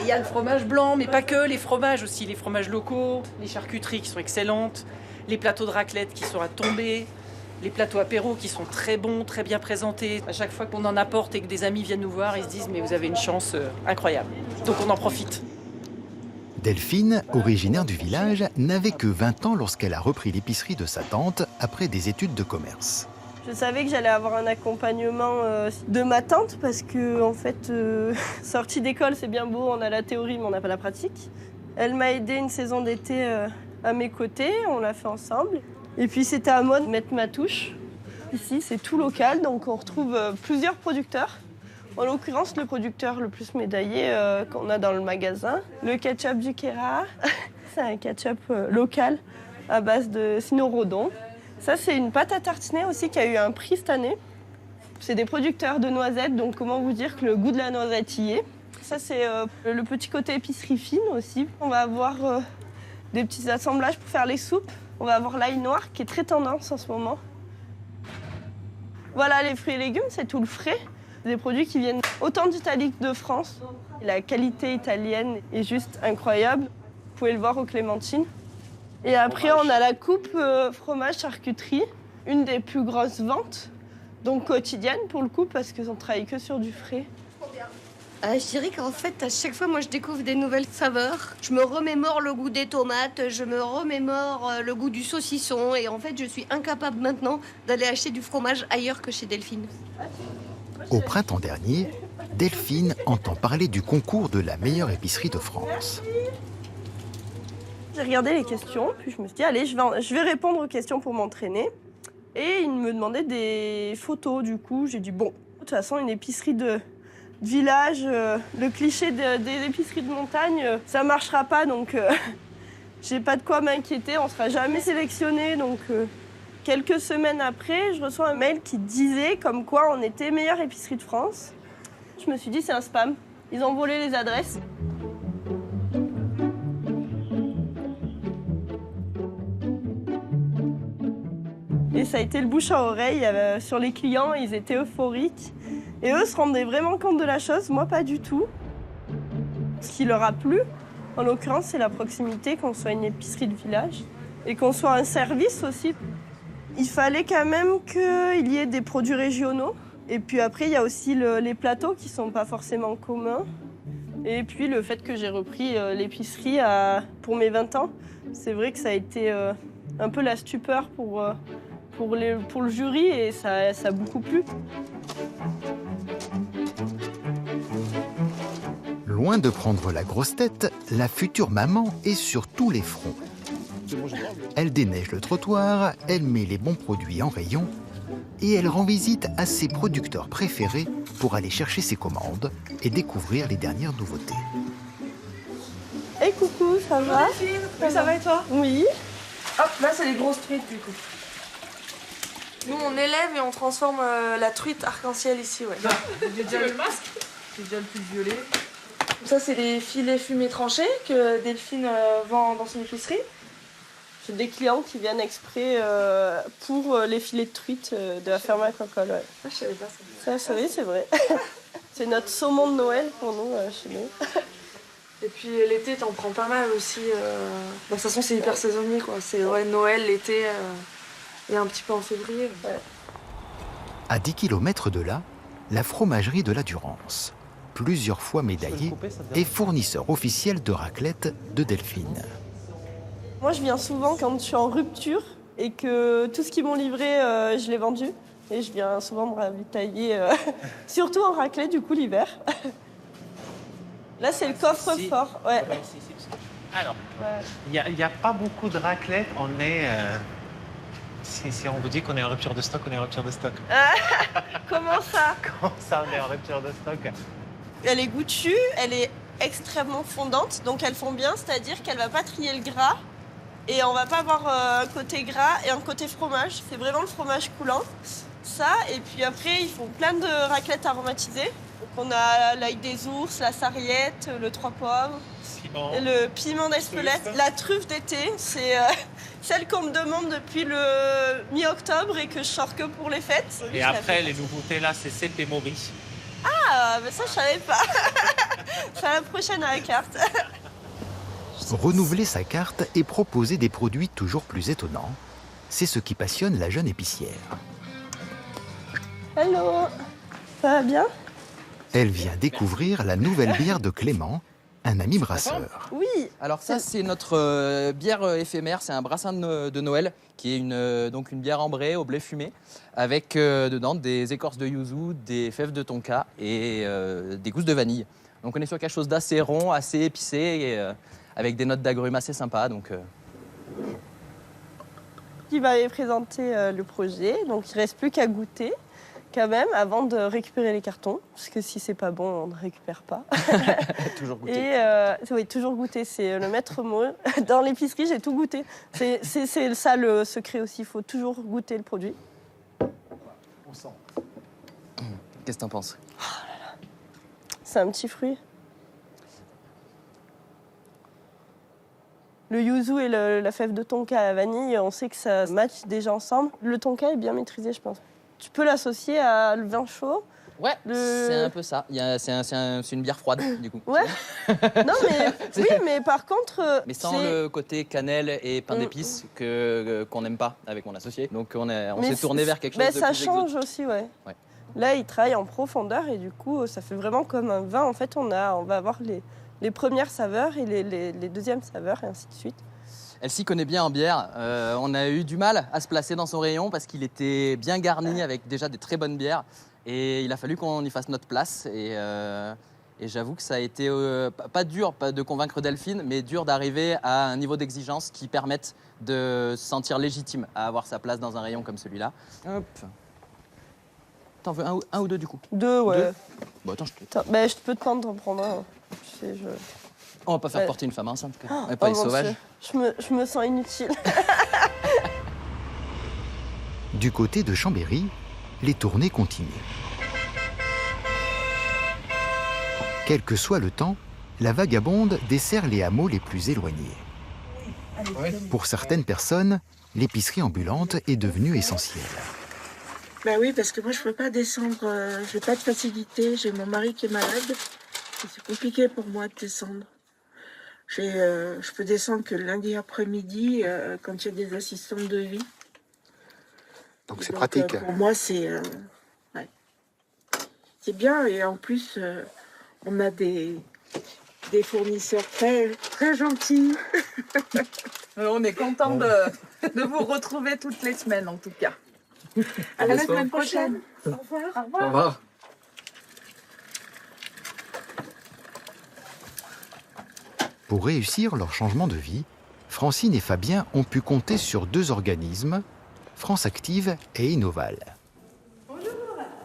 Il y a le fromage blanc, mais pas que, les fromages aussi, les fromages locaux, les charcuteries qui sont excellentes, les plateaux de raclette qui sont à tomber, les plateaux apéros qui sont très bons, très bien présentés. À chaque fois qu'on en apporte et que des amis viennent nous voir, ils se disent « mais vous avez une chance incroyable ». Donc on en profite. Delphine, originaire du village, n'avait que 20 ans lorsqu'elle a repris l'épicerie de sa tante après des études de commerce. Je savais que j'allais avoir un accompagnement de ma tante parce que, en fait, sortie d'école, c'est bien beau, on a la théorie mais on n'a pas la pratique. Elle m'a aidé une saison d'été à mes côtés, on l'a fait ensemble. Et puis c'était à moi de mettre ma touche. Ici, c'est tout local, donc on retrouve plusieurs producteurs. En l'occurrence, le producteur le plus médaillé qu'on a dans le magasin, le ketchup du Kera. C'est un ketchup local à base de cynorhodon. Ça, c'est une pâte à tartiner aussi qui a eu un prix cette année. C'est des producteurs de noisettes, donc comment vous dire que le goût de la noisette y est. Ça, c'est le petit côté épicerie fine aussi. On va avoir des petits assemblages pour faire les soupes. On va avoir l'ail noir qui est très tendance en ce moment. Voilà, les fruits et légumes, c'est tout le frais. Des produits qui viennent autant d'Italie que de France. La qualité italienne est juste incroyable. Vous pouvez le voir aux clémentines. Et après, on a la coupe fromage charcuterie, une des plus grosses ventes, donc quotidienne pour le coup, parce qu'on ne travaille que sur du frais. Je dirais qu'en fait, à chaque fois, moi, je découvre des nouvelles saveurs. Je me remémore le goût des tomates, je me remémore le goût du saucisson. Et en fait, je suis incapable maintenant d'aller acheter du fromage ailleurs que chez Delphine. Au printemps dernier, Delphine entend parler du concours de la meilleure épicerie de France. J'ai regardé les questions, puis je me suis dit, allez, je vais répondre aux questions pour m'entraîner. Et il me demandait des photos, du coup. J'ai dit, bon, de toute façon, une épicerie de village, le cliché des épiceries de montagne, ça marchera pas, donc j'ai pas de quoi m'inquiéter, on sera jamais sélectionné. Donc quelques semaines après, je reçois un mail qui disait comme quoi on était meilleure épicerie de France. Je me suis dit, c'est un spam. Ils ont volé les adresses. Et ça a été le bouche à oreille sur les clients, ils étaient euphoriques. Et eux se rendaient vraiment compte de la chose, moi pas du tout. Ce qui leur a plu, en l'occurrence, c'est la proximité, qu'on soit une épicerie de village et qu'on soit un service aussi. Il fallait quand même qu'il y ait des produits régionaux. Et puis après, il y a aussi les plateaux qui ne sont pas forcément communs. Et puis le fait que j'ai repris l'épicerie pour mes 20 ans, c'est vrai que ça a été un peu la stupeur pour le jury et ça a beaucoup plu. Loin de prendre la grosse tête, la future maman est sur tous les fronts. Elle déneige le trottoir, elle met les bons produits en rayon et elle rend visite à ses producteurs préférés pour aller chercher ses commandes et découvrir les dernières nouveautés. Hey coucou, ça va? Oui, ça va et toi? Oui. Hop, là c'est les grosses truites du coup. Nous on élève et on transforme la truite arc-en-ciel ici, ouais. J'ai déjà le masque, j'ai déjà le pull violet. Ça c'est les filets fumés tranchés que Delphine vend dans son épicerie. J'ai des clients qui viennent exprès pour les filets de truite de la ferme aquacole. Ouais. Ah, je savais pas ça. Ça, oui, c'est vrai. C'est notre saumon de Noël pour nous, chez nous. Et puis l'été, t'en prends pas mal aussi. De toute façon, c'est hyper saisonnier, quoi. C'est Noël, l'été et un petit peu en février. Ouais. À 10 km de là, la fromagerie de la Durance, plusieurs fois médaillée et fournisseur officiel de raclette de Delphine. Moi, je viens souvent quand je suis en rupture et que tout ce qu'ils m'ont livré, je l'ai vendu. Et je viens souvent me ravitailler, surtout en raclette, du coup, l'hiver. Là, c'est le coffre-fort. Ouais. Alors, il n'y a pas beaucoup de raclette. On est... Si on vous dit qu'on est en rupture de stock, on est en rupture de stock. Comment ça? Comment ça, on est en rupture de stock? Elle est goûtue, elle est extrêmement fondante, donc elles font bien, c'est-à-dire qu'elle va pas trier le gras et on va pas avoir un côté gras et un côté fromage. C'est vraiment le fromage coulant. Ça, et puis après, ils font plein de raclettes aromatisées. Donc on a l'ail des ours, la sarriette, le trois pommes, le piment d'Espelette, la truffe d'été. C'est celle qu'on me demande depuis le mi-octobre et que je sors que pour les fêtes. Et après, les nouveautés là, c'est cèpe et Maurice. Ah, mais ça, je savais pas. C'est la prochaine à la carte. Renouveler sa carte et proposer des produits toujours plus étonnants, c'est ce qui passionne la jeune épicière. Hello, ça va bien? Elle vient découvrir la nouvelle bière de Clément, un ami brasseur. Oui. Alors ça, c'est notre bière éphémère, c'est un brassin de Noël, qui est donc une bière ambrée au blé fumé, avec dedans des écorces de yuzu, des fèves de tonka et des gousses de vanille. Donc on est sur quelque chose d'assez rond, assez épicé, et, avec des notes d'agrumes assez sympas. Donc, Il m'avait présenté le projet, donc il ne reste plus qu'à goûter. Quand même, avant de récupérer les cartons, parce que si c'est pas bon, on ne récupère pas. toujours goûter. Et oui, toujours goûter, c'est le maître mot. Dans l'épicerie, j'ai tout goûté. C'est ça le secret aussi, il faut toujours goûter le produit. On sent. Qu'est-ce que t'en penses? C'est un petit fruit. Le yuzu et la fève de tonka à la vanille, on sait que ça match déjà ensemble. Le tonka est bien maîtrisé, je pense. Tu peux l'associer à le vin chaud. Ouais, c'est un peu ça. C'est une bière froide, du coup. Ouais. Non, mais oui, mais par contre. Mais sans le côté cannelle et pain d'épices qu'on n'aime pas avec mon associé. Donc on s'est tourné vers quelque chose de plus ça change aussi, ouais. Là, il travaille en profondeur et du coup, ça fait vraiment comme un vin. En fait, on va avoir les premières saveurs et les deuxièmes saveurs et ainsi de suite. Elle s'y connaît bien en bière. On a eu du mal à se placer dans son rayon parce qu'il était bien garni avec déjà des très bonnes bières. Et il a fallu qu'on y fasse notre place. Et j'avoue que ça a été pas dur de convaincre Delphine, mais dur d'arriver à un niveau d'exigence qui permette de se sentir légitime à avoir sa place dans un rayon comme celui-là. Hop. T'en veux un ou deux du coup? Deux, ouais. Deux. Bon, attends, je peux t'en prendre un. Tu sais, on va pas faire porter une femme enceinte, on n'est pas les sauvages. Je me sens inutile. Du côté de Chambéry, les tournées continuent. Quel que soit le temps, la vagabonde dessert les hameaux les plus éloignés. Pour certaines personnes, l'épicerie ambulante est devenue essentielle. Ben oui, parce que moi je peux pas descendre, j'ai pas de facilité, j'ai mon mari qui est malade, c'est compliqué pour moi de descendre. Je peux descendre que le lundi après-midi quand il y a des assistantes de vie. Donc c'est pratique. Pour moi c'est bien et en plus on a des fournisseurs très, très gentils. On est content de vous retrouver toutes les semaines en tout cas. À la semaine prochaine. Au revoir. Au revoir. Au revoir. Pour réussir leur changement de vie, Francine et Fabien ont pu compter sur deux organismes, France Active et Innoval.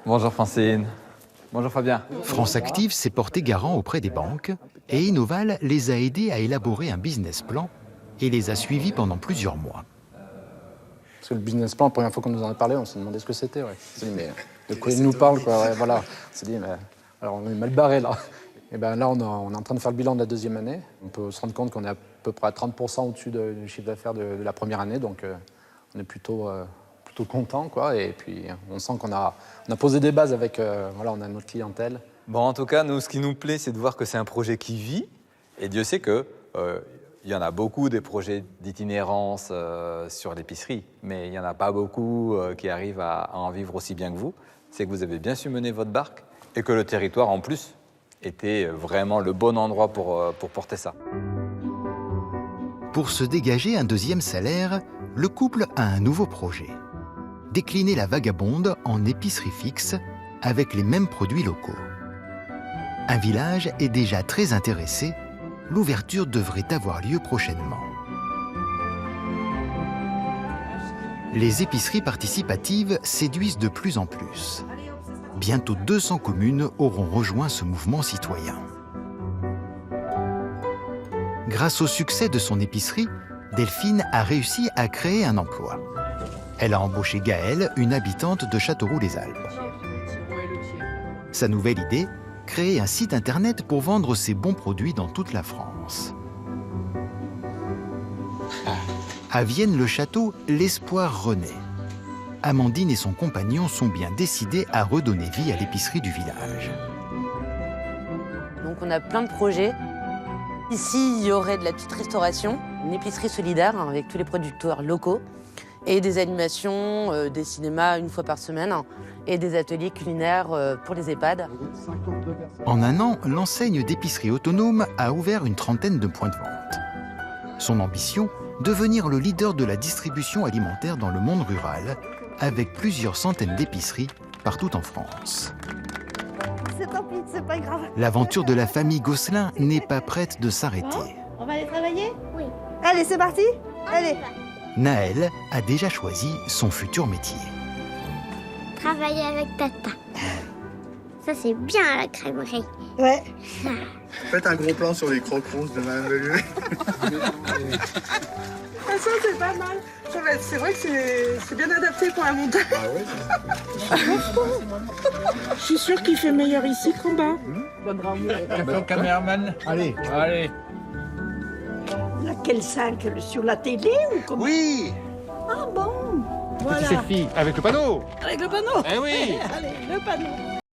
Bonjour Francine. Bonjour Fabien. France Active s'est porté garant auprès des banques et Innoval les a aidés à élaborer un business plan et les a suivis pendant plusieurs mois. Parce que le business plan, la première fois qu'on nous en a parlé, on s'est demandé ce que c'était. Ouais. On s'est dit, mais de quoi il nous parle quoi, ouais, voilà. On s'est dit, mais alors on est mal barré là. Et ben là, on est en train de faire le bilan de la deuxième année. On peut se rendre compte qu'on est à peu près à 30% au-dessus du chiffre d'affaires de la première année. Donc on est plutôt content, quoi. Et puis on sent qu'on a posé des bases avec, voilà, on a notre clientèle. Bon, en tout cas, nous, ce qui nous plaît, c'est de voir que c'est un projet qui vit Et Dieu sait que il y en a beaucoup des projets d'itinérance sur l'épicerie, mais il n'y en a pas beaucoup qui arrivent à en vivre aussi bien que vous. C'est que vous avez bien su mener votre barque et que le territoire, en plus, était vraiment le bon endroit pour porter ça. Pour se dégager un deuxième salaire, le couple a un nouveau projet. Décliner la Vagabonde en épicerie fixe avec les mêmes produits locaux. Un village est déjà très intéressé. L'ouverture devrait avoir lieu prochainement. Les épiceries participatives séduisent de plus en plus. Bientôt 200 communes auront rejoint ce mouvement citoyen. Grâce au succès de son épicerie, Delphine a réussi à créer un emploi. Elle a embauché Gaëlle, une habitante de Châteauroux-les-Alpes. Sa nouvelle idée, créer un site internet pour vendre ses bons produits dans toute la France. À Vienne-le-Château, l'espoir renaît. Amandine et son compagnon sont bien décidés à redonner vie à l'épicerie du village. Donc on a plein de projets. Ici, il y aurait de la petite restauration, une épicerie solidaire avec tous les producteurs locaux et des animations, des cinémas une fois par semaine et des ateliers culinaires pour les EHPAD. En un an, l'enseigne d'épicerie autonome a ouvert une trentaine de points de vente. Son ambition, devenir le leader de la distribution alimentaire dans le monde rural, avec plusieurs centaines d'épiceries partout en France. C'est tant pis, c'est pas grave. L'aventure de la famille Gosselin n'est pas prête de s'arrêter. On va aller travailler? Oui. Allez, c'est parti? Allez. Naël a déjà choisi son futur métier. Travailler avec tata. Ça, c'est bien à la crèmerie. Ouais. Faites un gros plan sur les croquants de Madame Belue. Ah, ça, c'est pas mal. C'est vrai que c'est bien adapté pour un montage. Ah ouais. Je suis sûre qu'il fait meilleur ici qu'en bas. Le caméraman. Allez. Allez. Laquelle 5? Sur la télé ou comment? Oui. Ah bon? Voilà. Petite selfie avec le panneau. Avec le panneau? Eh oui. Allez, le panneau.